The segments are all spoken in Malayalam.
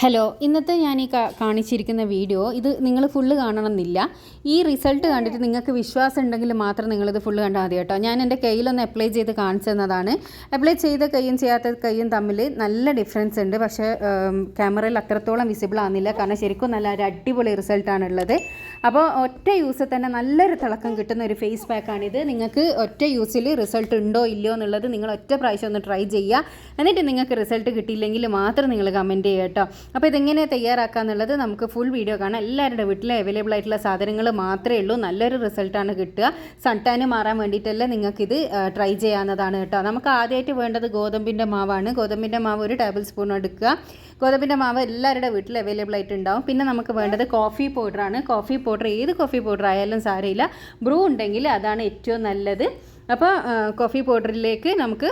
ഹലോ, ഇന്നത്തെ ഞാൻ ഈ കാണിച്ചിരിക്കുന്ന വീഡിയോ ഇത് നിങ്ങൾ ഫുള്ള് കാണണമെന്നില്ല. ഈ റിസൾട്ട് കണ്ടിട്ട് നിങ്ങൾക്ക് വിശ്വാസം ഉണ്ടെങ്കിൽ മാത്രം നിങ്ങളിത് ഫുള്ള് കണ്ടാൽ മതി കേട്ടോ. ഞാൻ എൻ്റെ കയ്യിലൊന്ന് അപ്ലൈ ചെയ്ത് കാണിച്ചു തന്നതാണ്. അപ്ലൈ ചെയ്ത കൈയും ചെയ്യാത്ത കൈയും തമ്മിൽ നല്ല ഡിഫറൻസ് ഉണ്ട്. പക്ഷേ ക്യാമറയിൽ അത്രത്തോളം വിസിബിൾ ആകുന്നില്ല. കാരണം ശരിക്കും നല്ല ഒരു അടിപൊളി റിസൾട്ടാണുള്ളത്. അപ്പോൾ ഒറ്റ യൂസിൽ തന്നെ നല്ലൊരു തിളക്കം കിട്ടുന്ന ഒരു ഫേസ് പാക്കാണിത്. നിങ്ങൾക്ക് ഒറ്റ യൂസിൽ റിസൾട്ട് ഉണ്ടോ ഇല്ലയോ എന്നുള്ളത് നിങ്ങൾ ഒറ്റ പ്രാവശ്യം ഒന്ന് ട്രൈ ചെയ്യുക. എന്നിട്ട് നിങ്ങൾക്ക് റിസൾട്ട് കിട്ടിയില്ലെങ്കിൽ മാത്രം നിങ്ങൾ കമൻറ്റ് ചെയ്യുക കേട്ടോ. അപ്പോൾ ഇതെങ്ങനെ തയ്യാറാക്കുക എന്നുള്ളത് നമുക്ക് ഫുൾ വീഡിയോ കാണാം. എല്ലാവരുടെ വീട്ടിലും അവൈലബിൾ ആയിട്ടുള്ള സാധനങ്ങൾ മാത്രമേ ഉള്ളൂ. നല്ലൊരു റിസൾട്ടാണ് കിട്ടുക. സൺ ടാൻ മാറാൻ വേണ്ടിയിട്ടല്ലേ നിങ്ങൾക്കിത് ട്രൈ ചെയ്യാവുന്നതാണ് കേട്ടോ. നമുക്ക് ആദ്യമായിട്ട് വേണ്ടത് ഗോതമ്പിൻ്റെ മാവാണ്. ഗോതമ്പിൻ്റെ മാവ് 1 ടേബിൾ സ്പൂൺ എടുക്കുക. ഗോതമ്പിൻ്റെ മാവ് എല്ലാവരുടെ വീട്ടിൽ അവൈലബിൾ ആയിട്ടുണ്ടാവും. പിന്നെ നമുക്ക് വേണ്ടത് കോഫി പൗഡറാണ്. കോഫി പൗഡർ ഏത് കോഫി പൗഡർ ആയാലും സാരമില്ല, ബ്രൂ ഉണ്ടെങ്കിൽ അതാണ് ഏറ്റവും നല്ലത്. അപ്പോൾ കോഫി പൗഡറിലേക്ക് നമുക്ക്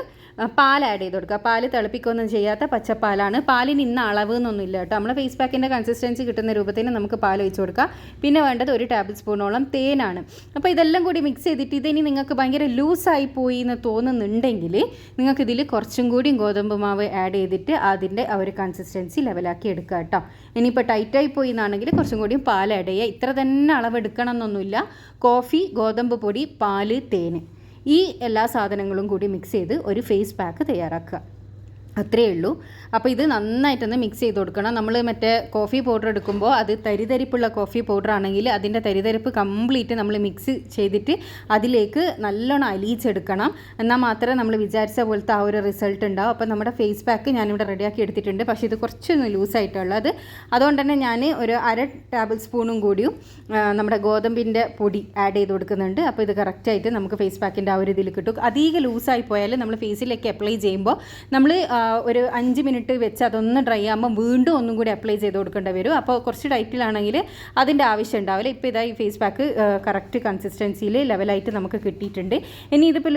പാൽ ആഡ് ചെയ്ത് കൊടുക്കുക. പാൽ തിളപ്പിക്കൊന്നും ചെയ്യാത്ത പച്ചപ്പാലാണ്. പാലിന് ഇന്ന അളവ് എന്നൊന്നുമില്ല കേട്ടോ. നമ്മൾ ഫേസ് പാക്കിൻ്റെ കൺസിസ്റ്റൻസി കിട്ടുന്ന രൂപത്തിന് നമുക്ക് പാൽ ഒഴിച്ച് കൊടുക്കുക. പിന്നെ വേണ്ടത് 1 ടേബിൾ സ്പൂണോളം തേനാണ്. അപ്പോൾ ഇതെല്ലാം കൂടി മിക്സ് ചെയ്തിട്ട് ഇതിനി നിങ്ങൾക്ക് ഭയങ്കര ലൂസായി പോയി എന്ന് തോന്നുന്നുണ്ടെങ്കിൽ നിങ്ങൾക്കിതിൽ കുറച്ചും കൂടി ഗോതമ്പ് മാവ് ആഡ് ചെയ്തിട്ട് അതിൻ്റെ ഒരു കൺസിസ്റ്റൻസി ലെവലാക്കി എടുക്കുക കേട്ടോ. ഇനിയിപ്പോൾ ടൈറ്റായി പോയി എന്നാണെങ്കിൽ കുറച്ചും കൂടി പാൽ ആഡ് ചെയ്യുക. ഇത്ര തന്നെ അളവ് എടുക്കണം എന്നൊന്നുമില്ല. കോഫി, ഗോതമ്പ് പൊടി, പാല്, തേന്, ഈ എല്ലാ സാധനങ്ങളും കൂടി മിക്സ് ചെയ്ത് ഒരു ഫേസ് പാക്ക് തയ്യാറാക്കുക. അത്രയേ ഉള്ളൂ. അപ്പോൾ ഇത് നന്നായിട്ടൊന്ന് മിക്സ് ചെയ്ത് കൊടുക്കണം. നമ്മൾ മറ്റേ കോഫി പൗഡർ എടുക്കുമ്പോൾ അത് തരിതരിപ്പുള്ള കോഫി പൗഡർ ആണെങ്കിൽ അതിൻ്റെ തരിതരിപ്പ് കംപ്ലീറ്റ് നമ്മൾ മിക്സ് ചെയ്തിട്ട് അതിലേക്ക് നല്ലോണം അലിയിച്ചെടുക്കണം. എന്നാൽ മാത്രമേ നമ്മൾ വിചാരിച്ച പോലത്തെ ആ ഒരു റിസൾട്ട് ഉണ്ടാവും. അപ്പോൾ നമ്മുടെ ഫേസ് പാക്ക് ഞാനിവിടെ റെഡിയാക്കി എടുത്തിട്ടുണ്ട്. പക്ഷേ ഇത് കുറച്ചൊന്ന് ലൂസായിട്ടുള്ളത്. അതുകൊണ്ട് തന്നെ ഞാൻ ഒരു 1/2 ടേബിൾ സ്പൂണും കൂടിയും നമ്മുടെ ഗോതമ്പിൻ്റെ പൊടി ആഡ് ചെയ്ത് കൊടുക്കുന്നുണ്ട്. അപ്പോൾ ഇത് കറക്റ്റായിട്ട് നമുക്ക് ഫേസ് പാക്കിൻ്റെ ആ ഒരു ഇതിൽ കിട്ടും. അധികം ലൂസായി പോയാൽ നമ്മൾ ഫേസിലേക്ക് അപ്ലൈ ചെയ്യുമ്പോൾ നമ്മൾ ഒരു 5 മിനിറ്റ് വെച്ച് അതൊന്ന് ഡ്രൈ ആകുമ്പോൾ വീണ്ടും ഒന്നും കൂടി അപ്ലൈ ചെയ്ത് കൊടുക്കേണ്ടി വരും. അപ്പോൾ കുറച്ച് ടൈറ്റിലാണെങ്കിൽ അതിൻ്റെ ആവശ്യം ഉണ്ടാവില്ല. ഇപ്പോൾ ഇതാ ഈ ഫേസ് പാക്ക് കറക്റ്റ് കൺസിസ്റ്റൻസിയിൽ ലെവലായിട്ട് നമുക്ക് കിട്ടിയിട്ടുണ്ട്. ഇനി ഇതിപ്പോൾ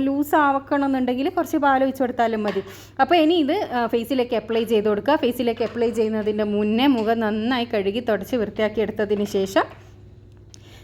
ലൂസ് ആവണമെന്നുണ്ടെങ്കിൽ കുറച്ച് പാൽ ഒഴിച്ച് കൊടുത്താലും മതി. അപ്പോൾ ഇനി ഇത് ഫേസിലേക്ക് അപ്ലൈ ചെയ്ത് കൊടുക്കുക. ഫേസിലേക്ക് അപ്ലൈ ചെയ്യുന്നതിൻ്റെ മുന്നേ മുഖം നന്നായി കഴുകി തുടച്ച് വൃത്തിയാക്കി എടുത്തതിന് ശേഷം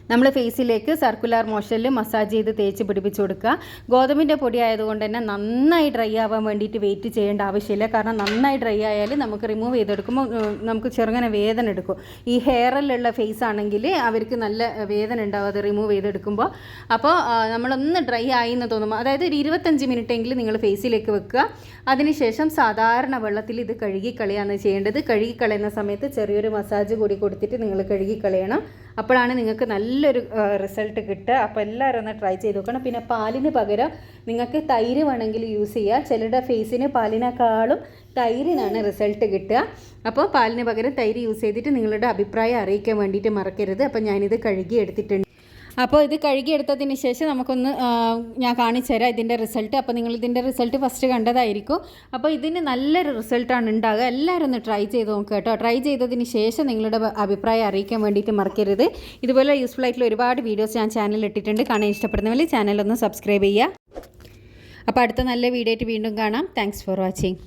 നമ്മൾ ഫേസിലേക്ക് സർക്കുലർ മോഷനിൽ മസാജ് ചെയ്ത് തേച്ച് പിടിപ്പിച്ച് കൊടുക്കുക. ഗോതമ്പിൻ്റെ പൊടി ആയതുകൊണ്ട് തന്നെ നന്നായി ഡ്രൈ ആവാൻ വേണ്ടിയിട്ട് വെയിറ്റ് ചെയ്യേണ്ട ആവശ്യമില്ല. കാരണം നന്നായി ഡ്രൈ ആയാൽ നമുക്ക് റിമൂവ് ചെയ്തെടുക്കുമ്പോൾ നമുക്ക് ചെറുങ്ങനെ വേദന എടുക്കും. ഈ ഹെയറിലുള്ള ഫേസ് ആണെങ്കിൽ അവർക്ക് നല്ല വേദന ഉണ്ടാവും അത് റിമൂവ് ചെയ്തെടുക്കുമ്പോൾ. അപ്പോൾ നമ്മളൊന്ന് ഡ്രൈ ആയി എന്ന് തോന്നുമ്പോൾ, അതായത് ഒരു 25 മിനിറ്റെങ്കിലും നിങ്ങൾ ഫേസിലേക്ക് വെക്കുക. അതിനുശേഷം സാധാരണ വെള്ളത്തിൽ ഇത് കഴുകിക്കളയാണ് ചെയ്യേണ്ടത്. കഴുകിക്കളയുന്ന സമയത്ത് ചെറിയൊരു മസാജ് കൂടി കൊടുത്തിട്ട് നിങ്ങൾ കഴുകിക്കളയണം. അപ്പോഴാണ് നിങ്ങൾക്ക് നല്ലൊരു റിസൾട്ട് കിട്ടുക. അപ്പോൾ എല്ലാവരും ഒന്ന് ട്രൈ ചെയ്ത് നോക്കണം. പിന്നെ പാലിന് പകരം നിങ്ങൾക്ക് തൈര് വേണമെങ്കിൽ യൂസ് ചെയ്യുക. ചിലരുടെ ഫേസിന് പാലിനേക്കാളും തൈരിനാണ് റിസൾട്ട് കിട്ടുക. അപ്പോൾ പാലിന് പകരം തൈര് യൂസ് ചെയ്തിട്ട് നിങ്ങളുടെ അഭിപ്രായം അറിയിക്കാൻ വേണ്ടിയിട്ട് മറക്കരുത്. അപ്പോൾ ഞാനിത് കഴുകി എടുത്തിട്ടുണ്ട്. അപ്പോൾ ഇത് കഴുകിയെടുത്തതിന് ശേഷം നമുക്കൊന്ന് ഞാൻ കാണിച്ചു തരാം ഇതിൻ്റെ റിസൾട്ട്. അപ്പോൾ നിങ്ങൾ ഇതിൻ്റെ റിസൾട്ട് ഫസ്റ്റ് കണ്ടതായിരിക്കും. അപ്പോൾ ഇതിന് നല്ലൊരു റിസൾട്ടാണ് ഉണ്ടാകുക. എല്ലാവരും ഒന്ന് ട്രൈ ചെയ്ത് നോക്കുക കേട്ടോ. ട്രൈ ചെയ്തതിന് ശേഷം നിങ്ങളുടെ അഭിപ്രായം അറിയിക്കാൻ വേണ്ടിയിട്ട് മറക്കരുത്. ഇതുപോലെ യൂസ്ഫുൾ ആയിട്ടുള്ള ഒരുപാട് വീഡിയോസ് ഞാൻ ചാനലിൽ ഇട്ടിട്ടുണ്ട്. കാണാൻ ഇഷ്ടപ്പെടുന്നവർ ചാനലൊന്ന് സബ്സ്ക്രൈബ് ചെയ്യുക. അപ്പോൾ അടുത്ത നല്ല വീഡിയോ ആയിട്ട് വീണ്ടും കാണാം. Thanks for watching.